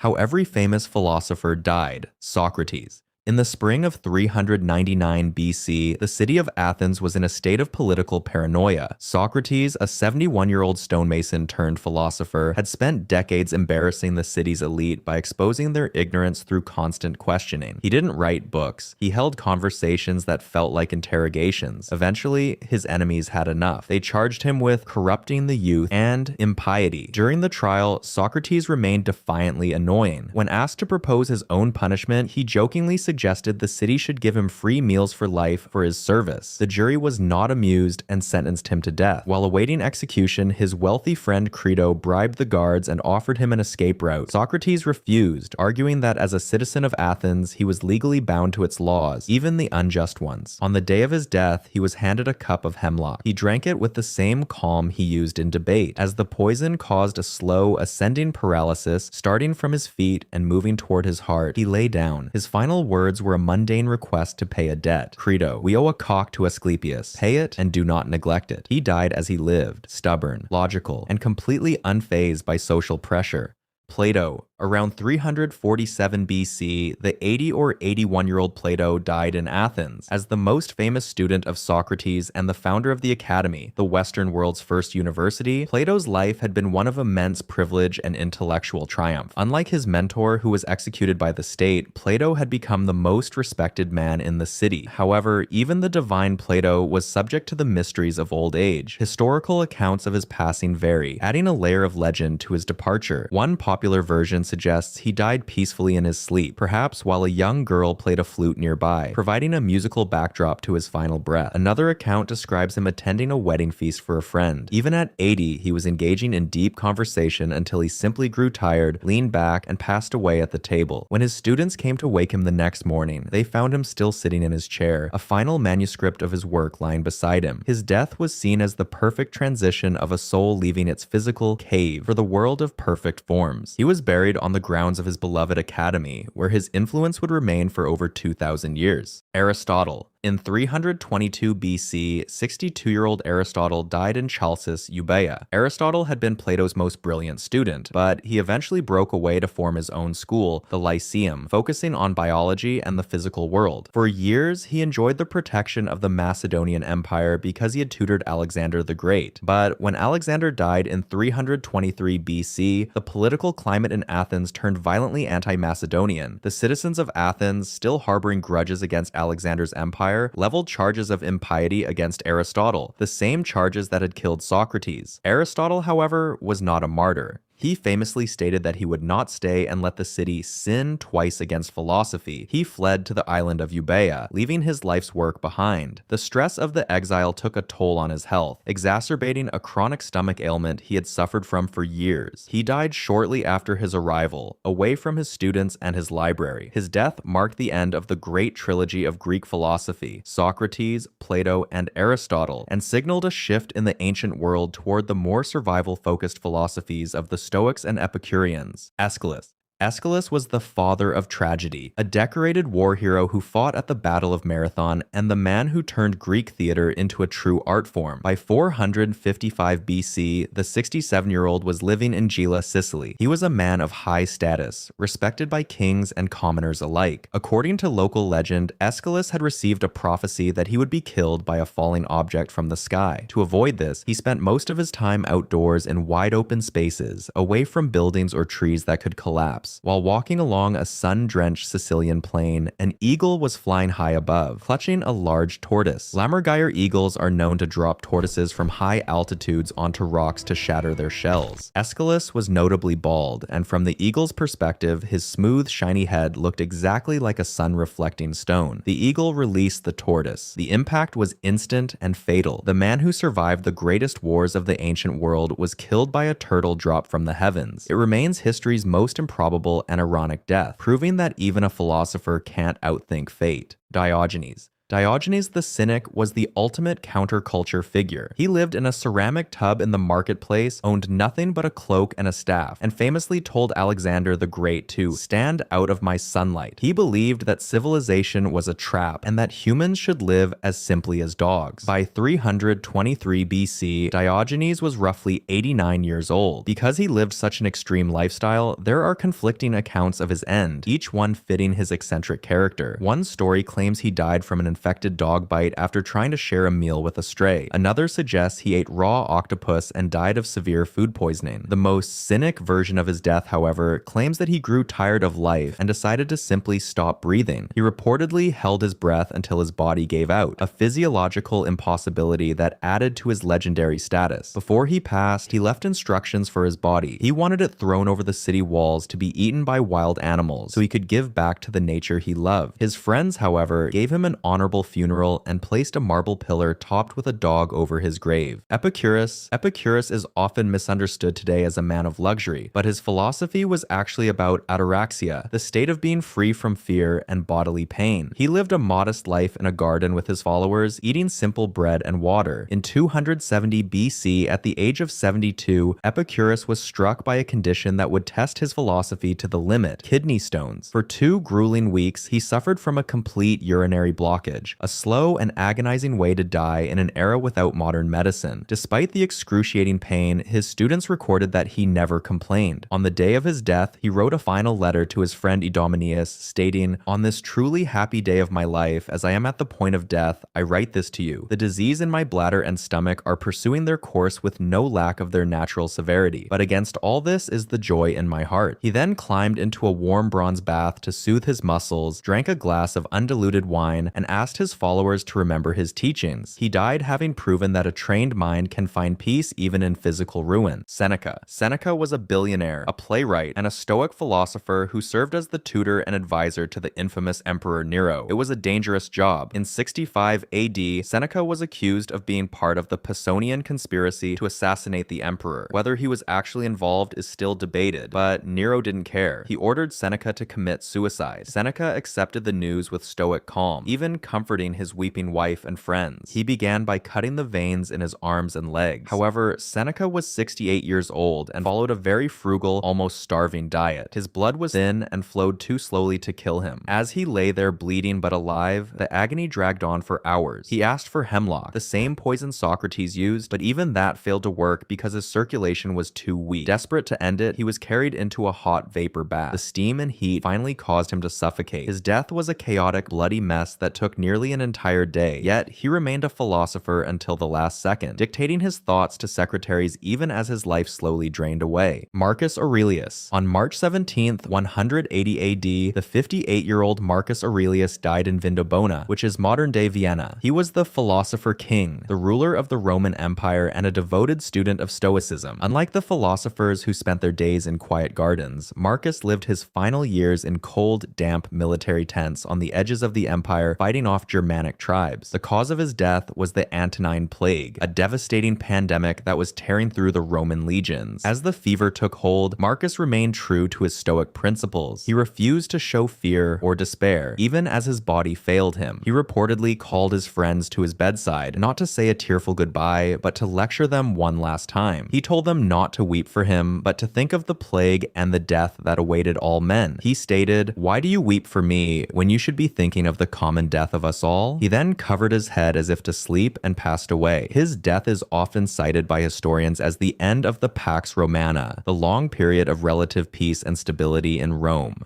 How every famous philosopher died, Socrates. In the spring of 399 BC, the city of Athens was in a state of political paranoia. Socrates, a 71-year-old stonemason turned philosopher, had spent decades embarrassing the city's elite by exposing their ignorance through constant questioning. He didn't write books. He held conversations that felt like interrogations. Eventually, his enemies had enough. They charged him with corrupting the youth and impiety. During the trial, Socrates remained defiantly annoying. When asked to propose his own punishment, he jokingly suggested the city should give him free meals for life for his service. The jury was not amused and sentenced him to death. While awaiting execution, his wealthy friend Crito bribed the guards and offered him an escape route. Socrates refused, arguing that as a citizen of Athens, he was legally bound to its laws, even the unjust ones. On the day of his death, he was handed a cup of hemlock. He drank it with the same calm he used in debate. As the poison caused a slow, ascending paralysis, starting from his feet and moving toward his heart, he lay down. His final words were a mundane request to pay a debt. Crito, we owe a cock to Asclepius. Pay it and do not neglect it. He died as he lived, stubborn, logical, and completely unfazed by social pressure. Plato. Around 347 BC, the 80 or 81-year-old Plato died in Athens. As the most famous student of Socrates and the founder of the Academy, the Western world's first university, Plato's life had been one of immense privilege and intellectual triumph. Unlike his mentor, who was executed by the state, Plato had become the most respected man in the city. However, even the divine Plato was subject to the mysteries of old age. Historical accounts of his passing vary, adding a layer of legend to his departure. One popular version suggests he died peacefully in his sleep, perhaps while a young girl played a flute nearby, providing a musical backdrop to his final breath. Another account describes him attending a wedding feast for a friend. Even at 80, he was engaging in deep conversation until he simply grew tired, leaned back, and passed away at the table. When his students came to wake him the next morning, they found him still sitting in his chair, a final manuscript of his work lying beside him. His death was seen as the perfect transition of a soul leaving its physical cave for the world of perfect forms. He was buried on the grounds of his beloved academy, where his influence would remain for over 2,000 years. Aristotle. In 322 BC, 62-year-old Aristotle died in Chalcis, Euboea. Aristotle had been Plato's most brilliant student, but he eventually broke away to form his own school, the Lyceum, focusing on biology and the physical world. For years, he enjoyed the protection of the Macedonian Empire because he had tutored Alexander the Great. But when Alexander died in 323 BC, the political climate in Athens turned violently anti-Macedonian. The citizens of Athens, still harboring grudges against Alexander's empire, leveled charges of impiety against Aristotle, the same charges that had killed Socrates. Aristotle, however, was not a martyr. He famously stated that he would not stay and let the city sin twice against philosophy. He fled to the island of Euboea, leaving his life's work behind. The stress of the exile took a toll on his health, exacerbating a chronic stomach ailment he had suffered from for years. He died shortly after his arrival, away from his students and his library. His death marked the end of the great trilogy of Greek philosophy, Socrates, Plato, and Aristotle, and signaled a shift in the ancient world toward the more survival-focused philosophies of the Stoics and Epicureans. Aeschylus. Aeschylus was the father of tragedy, a decorated war hero who fought at the Battle of Marathon and the man who turned Greek theater into a true art form. By 455 BC, the 67-year-old was living in Gela, Sicily. He was a man of high status, respected by kings and commoners alike. According to local legend, Aeschylus had received a prophecy that he would be killed by a falling object from the sky. To avoid this, he spent most of his time outdoors in wide open spaces, away from buildings or trees that could collapse. While walking along a sun-drenched Sicilian plain, an eagle was flying high above, clutching a large tortoise. Lammergeier eagles are known to drop tortoises from high altitudes onto rocks to shatter their shells. Aeschylus was notably bald, and from the eagle's perspective, his smooth, shiny head looked exactly like a sun-reflecting stone. The eagle released the tortoise. The impact was instant and fatal. The man who survived the greatest wars of the ancient world was killed by a turtle dropped from the heavens. It remains history's most improbable and ironic death, proving that even a philosopher can't outthink fate. Diogenes. Diogenes the Cynic was the ultimate counterculture figure. He lived in a ceramic tub in the marketplace, owned nothing but a cloak and a staff, and famously told Alexander the Great to stand out of my sunlight. He believed that civilization was a trap and that humans should live as simply as dogs. By 323 BC, Diogenes was roughly 89 years old. Because he lived such an extreme lifestyle, there are conflicting accounts of his end, each one fitting his eccentric character. One story claims he died from an infected dog bite after trying to share a meal with a stray. Another suggests he ate raw octopus and died of severe food poisoning. The most cynic version of his death, however, claims that he grew tired of life and decided to simply stop breathing. He reportedly held his breath until his body gave out, a physiological impossibility that added to his legendary status. Before he passed, he left instructions for his body. He wanted it thrown over the city walls to be eaten by wild animals so he could give back to the nature he loved. His friends, however, gave him an honorable funeral and placed a marble pillar topped with a dog over his grave. Epicurus is often misunderstood today as a man of luxury, but his philosophy was actually about ataraxia, the state of being free from fear and bodily pain. He lived a modest life in a garden with his followers, eating simple bread and water. In 270 BC, at the age of 72, Epicurus was struck by a condition that would test his philosophy to the limit: kidney stones. For 2 grueling weeks, he suffered from a complete urinary blockage, a slow and agonizing way to die in an era without modern medicine. Despite the excruciating pain, his students recorded that he never complained. On the day of his death, he wrote a final letter to his friend Idomeneus, stating, "On this truly happy day of my life, as I am at the point of death, I write this to you. The disease in my bladder and stomach are pursuing their course with no lack of their natural severity, but against all this is the joy in my heart." He then climbed into a warm bronze bath to soothe his muscles, drank a glass of undiluted wine, and asked his followers to remember his teachings. He died having proven that a trained mind can find peace even in physical ruin. Seneca was a billionaire, a playwright, and a Stoic philosopher who served as the tutor and advisor to the infamous Emperor Nero. It was a dangerous job. In 65 AD, Seneca was accused of being part of the Pisonian conspiracy to assassinate the emperor. Whether he was actually involved is still debated, but Nero didn't care. He ordered Seneca to commit suicide. Seneca accepted the news with stoic calm, even comforting his weeping wife and friends. He began by cutting the veins in his arms and legs. However, Seneca was 68 years old and followed a very frugal, almost starving diet. His blood was thin and flowed too slowly to kill him. As he lay there bleeding but alive, the agony dragged on for hours. He asked for hemlock, the same poison Socrates used, but even that failed to work because his circulation was too weak. Desperate to end it, he was carried into a hot vapor bath. The steam and heat finally caused him to suffocate. His death was a chaotic, bloody mess that took nearly an entire day, yet he remained a philosopher until the last second, dictating his thoughts to secretaries even as his life slowly drained away. Marcus Aurelius. On March 17th, 180 AD, the 58-year-old Marcus Aurelius died in Vindobona, which is modern-day Vienna. He was the philosopher king, the ruler of the Roman Empire, and a devoted student of Stoicism. Unlike the philosophers who spent their days in quiet gardens, Marcus lived his final years in cold, damp military tents on the edges of the empire, fighting off Germanic tribes. The cause of his death was the Antonine Plague, a devastating pandemic that was tearing through the Roman legions. As the fever took hold, Marcus remained true to his Stoic principles. He refused to show fear or despair, even as his body failed him. He reportedly called his friends to his bedside, not to say a tearful goodbye, but to lecture them one last time. He told them not to weep for him, but to think of the plague and the death that awaited all men. He stated, "Why do you weep for me when you should be thinking of the common death of us all?" He then covered his head as if to sleep and passed away. His death is often cited by historians as the end of the Pax Romana, the long period of relative peace and stability in Rome.